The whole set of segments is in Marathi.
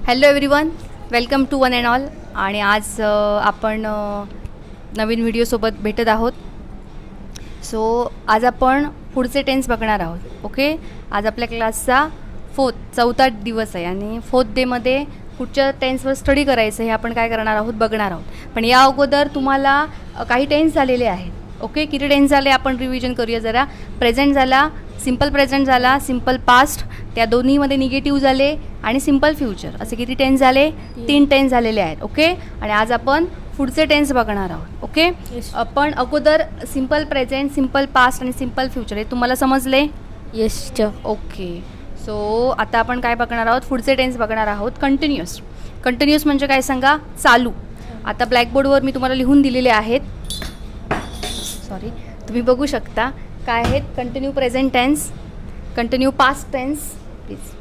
Hello everyone, welcome to one and all. आणि आज आपण नवीन व्हिडिओसोबत भेटत आहोत. सो आज आपण पुढचे टेन्स बघणार आहोत. ओके, आज आपल्या क्लासचा चौथा दिवस आहे आणि 4th डेमध्ये पुढच्या टेन्सवर स्टडी करायचं हे आपण काय करणार आहोत बघणार आहोत. पण या अगोदर तुम्हाला काही टेन्स झालेले आहेत. ओके, किती टेन्स झाले आपण रिव्हिजन करूया जरा. प्रेझेंट झाला, सिम्पल प्रेझेंट झाला, सिम्पल पास्ट, त्या दोन्हीमध्ये निगेटिव्ह झाले, आणि सिम्पल फ्युचर, असे किती टेन्स झाले? 3 टेन्स झालेले आहेत. ओके, आणि आज आपण पुढचे टेन्स बघणार आहोत. ओके, आपण अगोदर सिम्पल प्रेझेंट, सिम्पल पास्ट आणि सिम्पल फ्युचर हे तुम्हाला समजले? येस. ओके, सो आता आपण काय बघणार आहोत? पुढचे टेन्स बघणार आहोत. कंटिन्युअस. कंटिन्युअस म्हणजे काय सांगा? चालू. आता ब्लॅकबोर्डवर मी तुम्हाला लिहून दिलेले आहेत. सॉरी, तुम्ही बघू शकता काय आहेत. Continue present tense, continue past tense, please.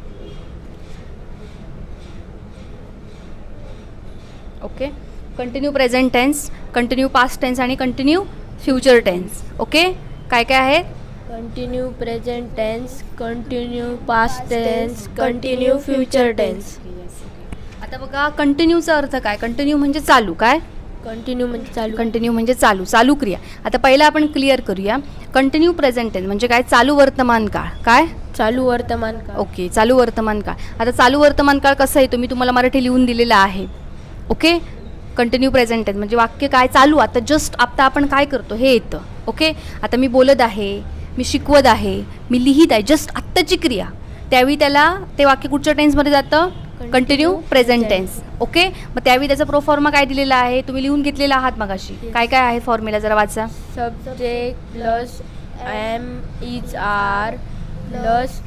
Okay, continue present tense, continue past tense आणि कंटिन्यू फ्युचर टेन्स. ओके, काय काय आहेत? Continue present tense, continue past tense, continue future tense. आता बघा, कंटिन्यूचा अर्थ काय? कंटिन्यू म्हणजे चालू. काय? कंटिन्यू म्हणजे चालू. कंटिन्यू म्हणजे चालू, चालू क्रिया. आता पहिला आपण क्लिअर करूया. कंटिन्यू प्रेझेंट टेन्स म्हणजे काय? चालू वर्तमान काळ. काय? चालू वर्तमान काळ. ओके, चालू वर्तमान काळ. आता चालू वर्तमान काळ कसं येतो? मी तुम्हाला मराठी लिहून दिलेला आहे. ओके, कंटिन्यू प्रेझेंट टेन्स म्हणजे वाक्य काय? चालू. आता आपण काय करतो हे येतं. ओके, आता मी बोलत आहे, मी शिकवत आहे, मी लिहित आहे, जस्ट आत्ताची क्रिया, त्यावेळी त्याला ते वाक्य कुठच्या टेन्समध्ये जातं? Continue present tense. ओके, मग त्यावेळी त्याचा प्रोफॉर्मा काय दिलेला आहे? तुम्ही लिहून घेतलेला आहात मगाशी. काय काय आहे फॉर्म्युला? जरा वाचा. Subject plus am is are plus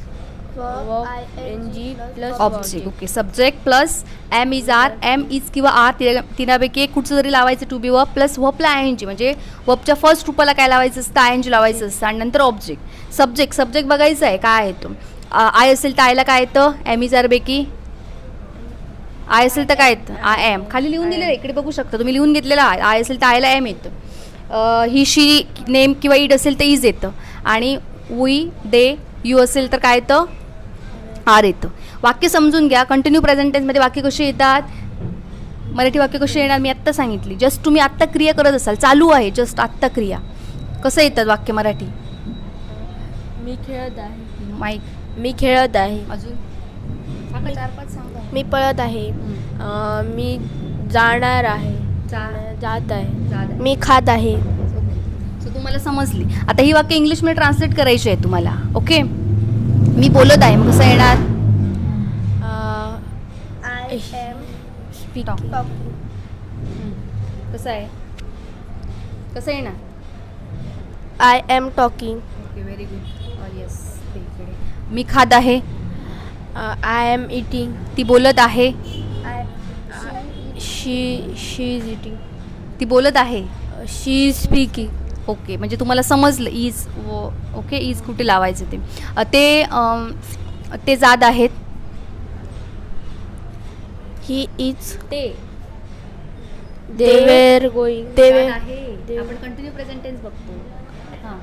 plus object. Okay, subject plus am is are, am is किंवा आर तिनापैकी एक कुठचं जरी लावायचं टू बी वर्ब, प्लस वर्बला आय एन जी, म्हणजे वर्बच्या फर्स्ट रूपाला काय लावायचं असतं? आय एन जी लावायचं असतं, आणि नंतर ऑब्जेक्ट. सब्जेक्ट बघायचं आहे काय आहे तो. आय असेल तर आयला काय येतं? एम इज आर पैकी आय असेल तर काय येतं? I am. खाली लिहून दिलेलं आहे, इकडे बघू शकता तुम्ही, लिहून घेतलेलं आहे. आय असेल तर आयला एम येतं. ही शी नेम किंवा इड असेल तर इज येतं, आणि वी दे यू असेल तर काय येतं? आर येतं. वाक्य समजून घ्या. कंटिन्यू प्रेझेंट टेन्समध्ये वाक्य कशी येतात? मराठी वाक्य कशी येणार? मी आत्ता सांगितली. जस्ट तुम्ही आत्ता क्रिया करत असाल, चालू आहे जस्ट आत्ता क्रिया, कसं येतात वाक्य मराठी? मी खेळत आहे. माईक. मी खेळत आहे. अजून 4-5 सांगा. मी पळत आहे. मी जाणार आहे. जात आहे. मी खात आहे. सो तुम्हाला समजली. आता ही वाक्य इंग्लिशमध्ये ट्रान्सलेट करायची आहे तुम्हाला. ओके, मी बोलत आहे, मग कसं येणार? I am speaking. कसं आहे? कसं येणार? I am talking. Okay, very good. Yes, मी खात आहे. I am eating. ती बोलत आहे. She is eating. ती बोलत आहे. She is speaking. ओके, म्हणजे तुम्हाला समजलं इज. ओके, इज कुठे लावायचं ते जात आहेत. He is. ते वेर गोईंग. आपण कंटिन्यू प्रेझेंट टेन्स बघतो. हां,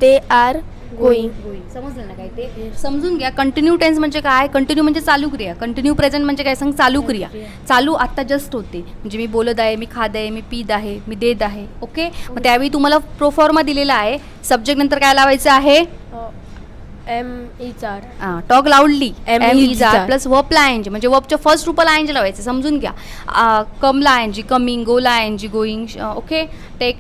ते आर गोईंग. समजलं ना काय ते? समजून घ्या. कंटिन्यू टेन्स म्हणजे काय? कंटिन्यू म्हणजे चालू क्रिया. कंटिन्यू प्रेझेंट म्हणजे काय? सांग, चालू क्रिया. चालू आत्ता जस्ट होते, म्हणजे मी बोलत आहे, मी खात आहे, मी पीत आहे, मी देत आहे. ओके, मग त्यावेळी तुम्हाला प्रोफॉर्मा दिलेला आहे. सब्जेक्ट नंतर काय लावायचं आहे? Am is are. Talk loudly. Am is are plus वर्बला आय एन जी, म्हणजे वर्बच्या फर्स्ट रूपाला आय एन जी लावायचं. समजून घ्या. कमला आय एन जी, कमिंग. गोला I N G, going. Okay,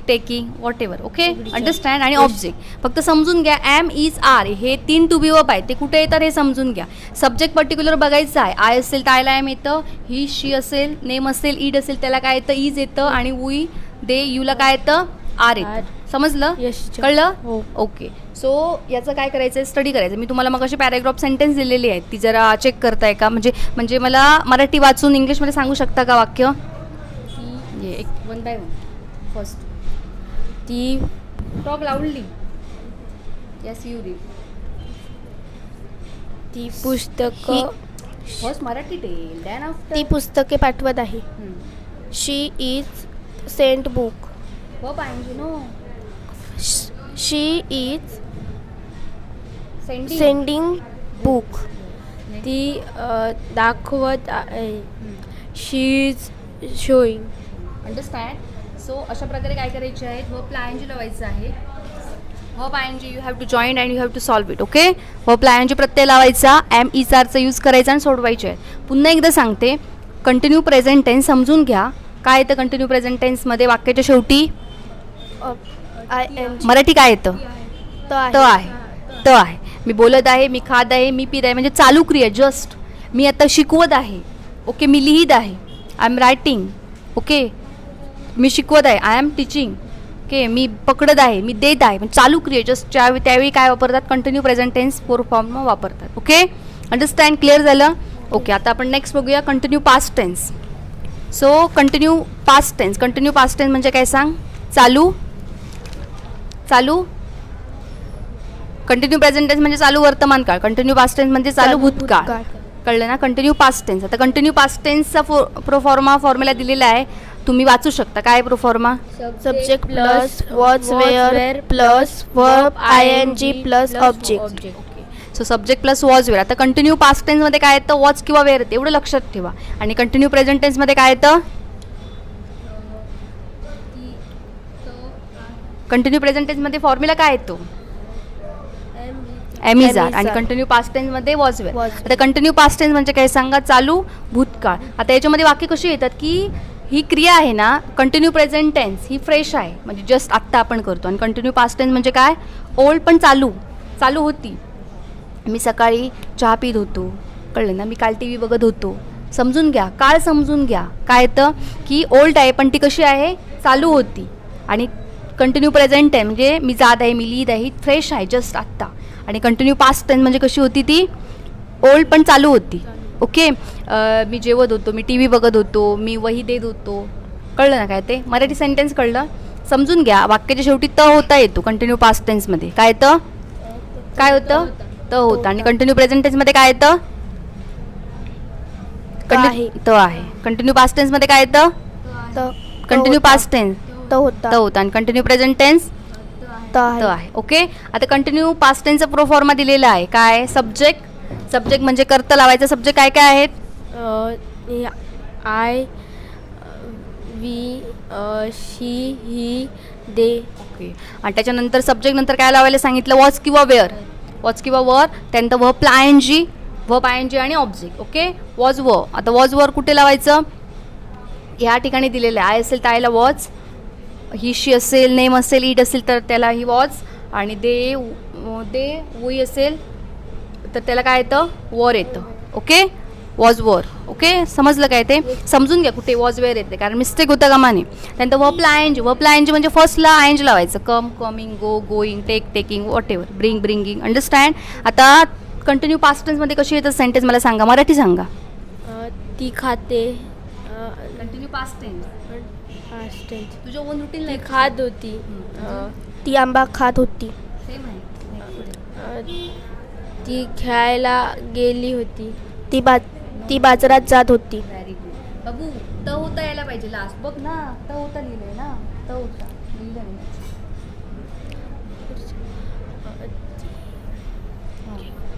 taking, whatever. Okay, understand. आणि ऑब्जेक्ट फक्त समजून घ्या. एम इज आर हे 3 टू बी वर्ब आहेत, ते कुठे येतात हे समजून घ्या. सब्जेक्ट पर्टिक्युलर बघायचं आहे. आय असेल तर आयला एम येतं. ही शी असेल, नेम असेल, इड असेल त्याला काय येतं? इज येतं. आणि वी दे यूला काय येतं? आर येतं. समजलं? कळलं? हो. ओके, सो याचं काय करायचं आहे? स्टडी करायचं. मी तुम्हाला मग अशी पॅराग्राफ सेंटेन्स दिलेली आहेत, ती जरा चेक करताय का? म्हणजे मला मराठी वाचून इंग्लिशमध्ये सांगू शकता का वाक्य? एक 1 by 1. फर्स्ट, ती talk loudly. Yes, you read. ती पुस्तक. First Marathi tell, then after. ती पुस्तके पाठवत आहे. She is sent book. Verb I N G. No, she is sending sending book. ती दाखवत आहे. She is showing. Understand. So अशा प्रकारे काय करायचे आहे, वर्ब आयएनजी लावायचं आहे. Verb I N G you have to join and you have to solve it. Okay. Verb I N G प्रत्यय लावायचा, एम इज आरचा यूज करायचा आणि सोडवायचे आहे. पुन्हा एकदा सांगते, कंटिन्यू प्रेझेंट टेन्स समजून घ्या. काय येतं कंटिन्यू प्रेझेंट टेन्समध्ये? वाक्याच्या शेवटी ING. मराठी काय येतं? त आहे. त आहे. मी बोलत आहे, मी खात आहे, मी पित आहे, म्हणजे चालू क्रिया. जस्ट मी आता शिकवत आहे. ओके. मी लिहित आहे, आय एम रायटिंग. ओके. मी शिकवत आहे, आय एम टीचिंग. ओके. मी पकडत आहे, मी देत आहे, म्हणजे चालू क्रिया. जस्ट त्यावेळी काय वापरतात? कंटिन्यू प्रेझेंट टेन्स फॉर्म वापरतात. ओके. अंडरस्टँड? क्लिअर झालं? ओके. आता आपण नेक्स्ट बघूया continue past tense. So continue past tense. Continue past tense म्हणजे काय सांग? चालू. कंटिन्यू प्रेझेंट टेन्स म्हणजे चालू वर्तमान काळ. कंटिन्यू पास्ट टेन्स म्हणजे चालू भूतकाळ. कळलं ना? Continue past tense. आता कंटिन्यू पास्ट टेन्सचा फॉर्म्युला दिलेला आहे, तुम्ही वाचू शकता. काय proforma? Subject plus was were plus verb ING plus object. So subject plus was were. आता कंटिन्यू पास्ट टेन्समध्ये काय येतं? वॉज किंवा वेअर येतं, एवढं लक्षात ठेवा. आणि कंटिन्यू प्रेझेंट टेन्समध्ये काय येतं? कंटिन्यू प्रेझेंट टेन्समध्ये फॉर्म्युला काय येतो? Am is are. आणि कंटिन्यू पास्ट टेन्समध्ये वॉज वेअर. आता कंटिन्यू पास्ट टेन्स म्हणजे काय सांगा? चालू भूतकाळ. आता याच्यामध्ये वाक्य कशी येतात की ही क्रिया आहे ना, कंटिन्यू प्रेझेंट टेन्स ही फ्रेश आहे, म्हणजे जस्ट आत्ता आपण करतो. आणि कंटिन्यू पास्ट टेन्स म्हणजे काय? ओल्ड पण चालू होती. मी सकाळी चहा पीत होतो. कळलं ना? मी काल TV बघत होतो. समजून घ्या, काळ समजून घ्या. काय येतं की ओल्ड आहे पण ती कशी आहे? चालू होती. आणि कंटिन्यू प्रेझेंट आहे म्हणजे मी जात आहे, मी लिहित आहे, फ्रेश आहे, जस्ट आत्ता. आणि कंटिन्यू पास्ट टेन्स म्हणजे कशी होती? ती ओल्ड पण चालू होती. ओके. मी जेवत होतो, मी TV बघत होतो, मी वही देत होतो. कळलं ना काय ते? मराठी सेंटेन्स कळलं? समजून घ्या. वाक्याच्या शेवटी त होता येतो कंटिन्यू पास्ट टेन्समध्ये. काय येतं? काय होतं? त होतं. आणि कंटिन्यू प्रेझेंट टेन्समध्ये काय येतं? त आहे. कंटिन्यू पास्ट टेन्समध्ये काय येतं? कंटिन्यू पास्ट टेन्स त होतं. आणि कंटिन्यू प्रेझेंट टेन्स त आहे. ओके. आता कंटिन्यू पास्ट टेन्सचा प्रोफॉर्मा दिलेला आहे. काय? सब्जेक्ट म्हणजे कर्ता लावायचा. सब्जेक्ट काय काय आहेत? I, we, she, he, they. Okay. आणि त्याच्यानंतर सब्जेक्ट नंतर काय लावायला सांगितलं? वॉज किंवा वेअर. त्यानंतर वर्ब आयएनजी आणि ऑब्जेक्ट. ओके. Was were. आता वॉज वर कुठे लावायचं? ह्या ठिकाणी दिलेलं आहे. आय असेल तर आयला वॉज, ही शी असेल, नेम असेल, इट असेल तर त्याला ही वॉज, आणि दे वी असेल तर त्याला काय येतं? वॉर येतं. ओके. Was were. ओके. समजलं काय ते? समजून घ्या कुठे वॉज वेअर येते, कारण मिस्टेक होतं का माने. त्यानंतर वर्ब आयएनजी म्हणजे फर्स्टला आयएनजी लावायचं. Coming, going, taking, whatever, bringing. Understand? आता कंटिन्यू पास्ट टेन्समध्ये कशी येतं सेंटेन्स मला सांगा, मराठी सांगा. ती खाते. Continue past tense. तुझ्या ओन रुटीन ती खात होती. ती आंबा खात होती. सेम आहे. ती खेळायला गेली होती. ती बाजारात जात होती. व्हेरी गुड बाबू. त होता यायला पाहिजे लास्ट. बघ ना, त होता लिहिलंय ना. त होता लिहिलं नाही.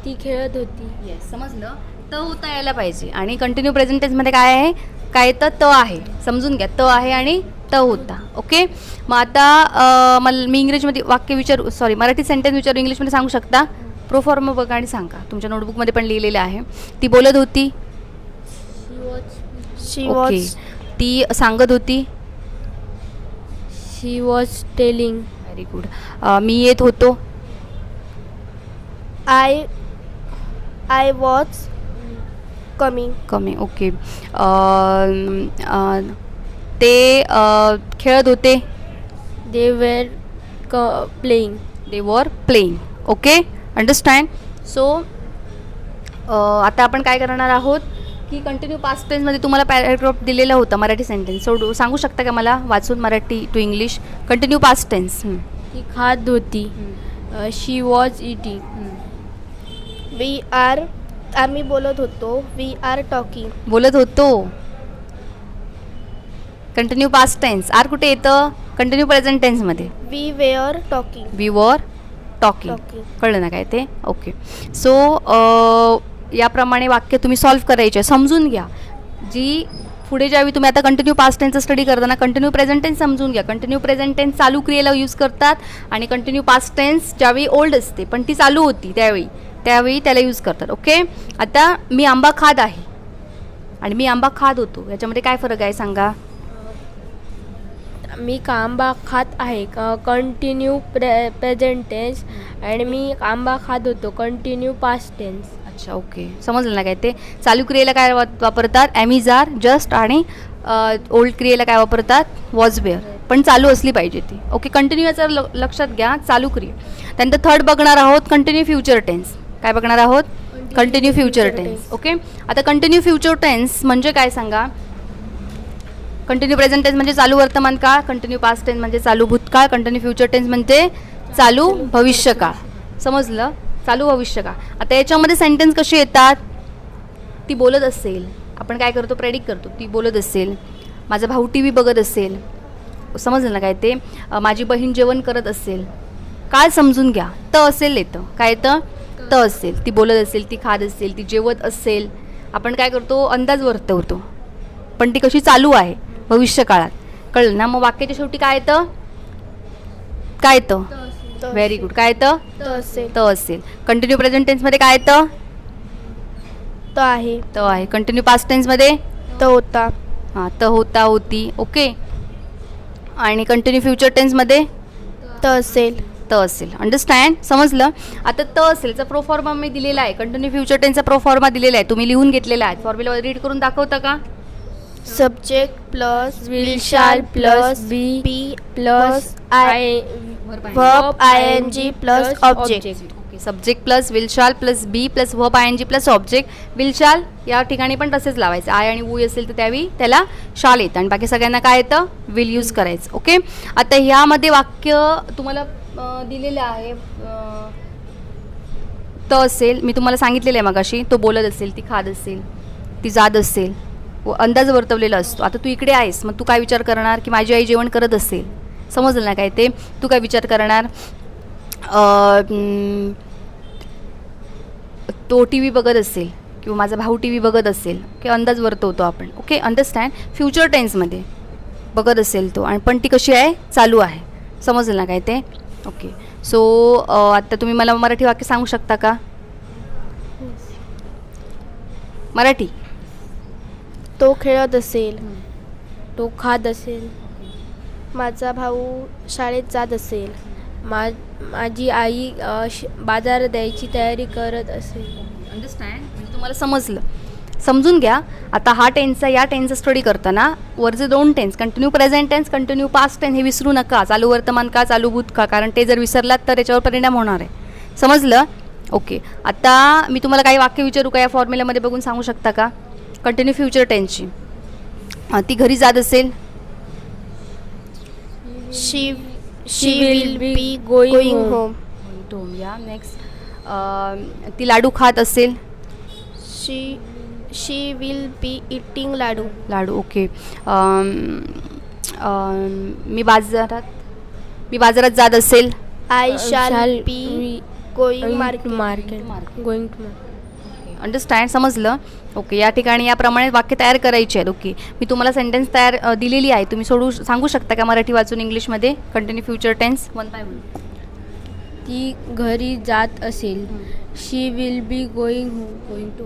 ती खेळत होती. येस, समजलं. त होता यायला पाहिजे. आणि कंटिन्यू प्रेझेंट टेन्समध्ये काय आहे? काय येतं? त आहे. समजून घ्या, त आहे आणि त होता. ओके. मग आता मी इंग्रजीमध्ये मराठी सेंटेन्स विचारू, इंग्लिशमध्ये सांगू शकता? प्रोफॉर्मा बघा आणि सांगा. तुमच्या नोटबुकमध्ये पण लिहिलेलं आहे. ती बोलत होती. ओके. ती सांगत होती. She was telling. Very good. मी येत होतो. I was coming. ओके. ते खेळत होते. दे were playing. Okay. Understand? So आता आपण काय करणार आहोत की कंटिन्यू पास्ट टेन्समध्ये तुम्हाला पॅराग्राफ दिलेला होता मराठी सेंटेन्स. सांगू शकता का मला वाचून Marathi to English? Continue past tense. ती खात होती. She was eating. आम्ही बोलत होतो. We are talking. बोलत होतो. Continue past tense. आर कुठे येतं? कंटिन्यू प्रेझेंट टेन्समध्ये. We were talking. टॉकिंग. कळलं ना काय ते? ओके. सो याप्रमाणे वाक्य तुम्ही सॉल्व्ह करायचे. समजून घ्या. जी पुढे ज्यावेळी तुम्ही आता कंटिन्यू पास्ट टेन्सचा स्टडी करताना कंटिन्यू प्रेझेंट टेन्स समजून घ्या. कंटिन्यू प्रेझेंट टेन्स चालू क्रियेला यूज करतात आणि कंटिन्यू पास्ट टेन्स ज्यावेळी ओल्ड असते पण ती चालू होती त्यावेळी त्याला यूज करतात. ओके. आता मी आंबा खात आहे आणि मी आंबा खात होतो, याच्यामध्ये काय फरक आहे सांगा. मी आंबा खात आहे कंटिन्यू प्रेझेंट टेन्स आणि मी आंबा खात होतो कंटिन्यू पास्ट टेन्स. अच्छा, ओके. समजलं ना काय ते. चालू क्रियेला काय वापरतात, ॲमीज आर, जस्ट, आणि ओल्ड क्रियेला काय वापरतात, वॉज वेअर, पण चालू असली पाहिजे ती. ओके. कंटिन्यू याचं लक्षात घ्या, चालू क्रिया. त्यानंतर थर्ड बघणार आहोत कंटिन्यू फ्युचर टेन्स. काय बघणार आहोत, कंटिन्यू फ्युचर टेन्स. ओके. आता कंटिन्यू फ्युचर टेन्स म्हणजे काय सांगा. कंटिन्यू प्रेझेंट टेन्स म्हणजे चालू वर्तमान काळ, कंटिन्यू पास्ट टेन्स म्हणजे चालू भूतकाळ, कंटिन्यू फ्युचर टेन्स म्हणजे चालू भविष्यकाळ. समजलं, चालू भविष्यकाळ. आता याच्यामध्ये सेंटेन्स कशी येतात, ती बोलत असेल, आपण काय करतो, प्रेडिक्ट करतो, ती बोलत असेल, माझा भाऊ टी व्ही बघत असेल, समजलं ना काय ते, माझी बहीण जेवण करत असेल, काय समजून घ्या, असेल येतं, काय येतं, असेल, ती बोलत असेल, ती खात असेल, ती जेवत असेल, आपण काय करतो, अंदाज वर्तवतो, पण ती कशी चालू आहे भविष्यकाळात. कळलं ना. मग वाक्याच्या शेवटी काय येतं, व्हेरी गुड, काय येतं, असेल. कंटिन्यू प्रेझेंट टेन्समध्ये काय येतं, आहे. कंटिन्यू पास्ट टेन्समध्ये होता. हां, होता, होती. ओके. आणि कंटिन्यू फ्युचर टेन्समध्ये असेल. अंडरस्टँड, समजलं. आता असेलचा प्रोफॉर्मा मी दिलेला आहे, कंटिन्यू फ्युचर टेन्सचा प्रोफॉर्मा दिलेला आहे, तुम्ही लिहून घेतलेला आहे. फॉर्म्युला रीड करून दाखवता का. Subject plus will shall plus be plus verb ING plus object. Okay. Subject plus will shall plus be plus verb ING plus object. Will shall या ठिकाणी पण तसेच लावायचं, आय आणि वू असेल तर त्यावेळी त्याला शाल येतं आणि बाकी सगळ्यांना काय येतं, विल यूज करायचं. ओके. आता ह्यामध्ये वाक्य तुम्हाला दिलेलं आहे, असेल, मी तुम्हाला सांगितलेलं आहे मगाशी, तो बोलत असेल, ती खात असेल, ती जात असेल, अंदाज वर्तवलेला असतो. आता तू इकडे आहेस, मग तू काय विचार करणार की माझी आई जेवण करत असेल. समजलं ना काय ते. तू काय विचार करणार, तो टी व्ही बघत असेल किंवा माझा भाऊ टी व्ही बघत असेल, की अंदाज वर्तवतो आपण. ओके. अंडरस्टँड. फ्युचर टेन्समध्ये बघत असेल तो, आणि पण ती कशी आहे, चालू आहे. समजलं ना काय ते. ओके. सो आता तुम्ही मला मराठी वाक्य सांगू शकता का, मराठी. तो खेळत असेल, तो खात असेल, माझा भाऊ शाळेत जात असेल, माझी आई बाजारात द्यायची तयारी करत असेल. अंडरस्टँड, म्हणजे तुम्हाला समजलं. समजून घ्या. आता हा टेन्सचा, या टेन्सचा स्टडी करताना वरचे दोन tense, continue present tense, continue past tense, हे विसरू नका. चालू वर्तमान काळ, चालू भूतकाळ, कारण ते जर विसरलात तर याच्यावर परिणाम होणार आहे. समजलं. ओके. आता मी तुम्हाला काही वाक्य विचारू का, या फॉर्म्युल्यामध्ये बघून सांगू शकता का. कंटिन्यू फ्युचर टेन्सची, ती घरी जात असेल, she will be going home. या नेक्स्ट. ती लाडू खात असेल, she will be eating laddu. Okay. मी बाजारात जात असेल, I shall be going market. Understand, समजलं. ओके. या ठिकाणी याप्रमाणे वाक्य तयार करायचे आहेत. ओके. मी तुम्हाला सेंटेन्स तयार दिलेली आहे, तुम्ही सांगू शकता का मराठी वाचून इंग्लिशमध्ये. Continue future tense 1 by 1. ती घरी जात असेल, she will be going to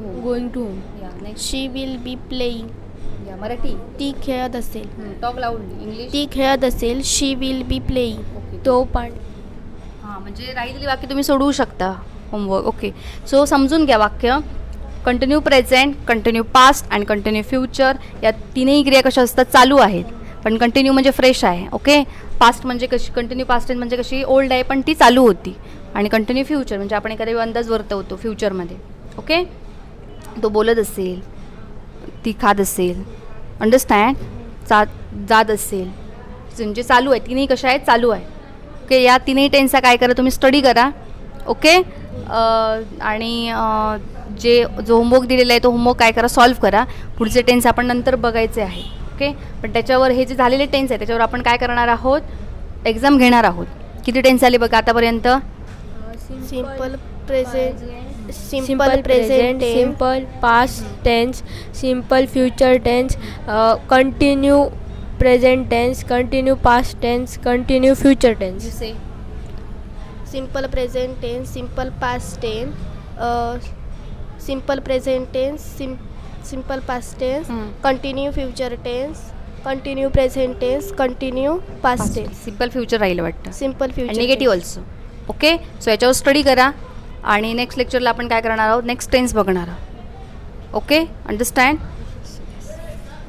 home. She will be playing. Marathi. ती खेळत असेल, टॉक लाऊडली. इंग्लिश. ती खेळत असेल, शी विल बी प्लेइंग. तो पण. हां, म्हणजे राहिलेली वाक्य तुम्ही सोडवू शकता होमवर्क. ओके. सो समजून घ्या वाक्य. कंटिन्यू प्रेझेंट, कंटिन्यू पास्ट आणि कंटिन्यू फ्युचर या तीनही क्रिया कशा असतात, चालू आहेत. पण कंटिन्यू म्हणजे फ्रेश आहे. ओके. पास्ट म्हणजे कशी, कंटिन्यू पास्ट टेन्स म्हणजे कशी, ओल्ड आहे पण ती चालू होती. आणि कंटिन्यू फ्युचर म्हणजे आपण एखाद्या वेळी अंदाज वर्तवतो फ्युचरमध्ये. ओके. तो बोलत असेल, ती खात असेल, अंडरस्टँड, जात असेल, म्हणजे चालू आहे. तिन्ही कशा आहेत, चालू आहे. ओके. या तीनही टेन्सचा काय करा, तुम्ही स्टडी करा. ओके. आणि जो होमवर्क दिलेला आहे तो होमवर्क काय करा, सॉल्व्ह करा. पुढचे टेन्स आपण नंतर बघायचे आहे. ओके. पण त्याच्यावर हे जे झालेले टेन्स आहे त्याच्यावर आपण काय करणार आहोत, एक्झाम घेणार आहोत. किती टेन्स झाले बघा आतापर्यंत. Simple present, simple present, simple past tense, simple future tense, continue present tense, continue past tense, continue future tense. You say Simple present tense, simple past tense, simple present tense, simple past tense, continue future tense, continue present tense, continue past tense, simple future राहिलं वाटतं. simple future negative tense. Also. Okay, so याच्यावर स्टडी करा आणि नेक्स्ट लेक्चरला आपण काय करणार आहोत, नेक्स्ट टेन्स बघणार आहोत. Okay, understand.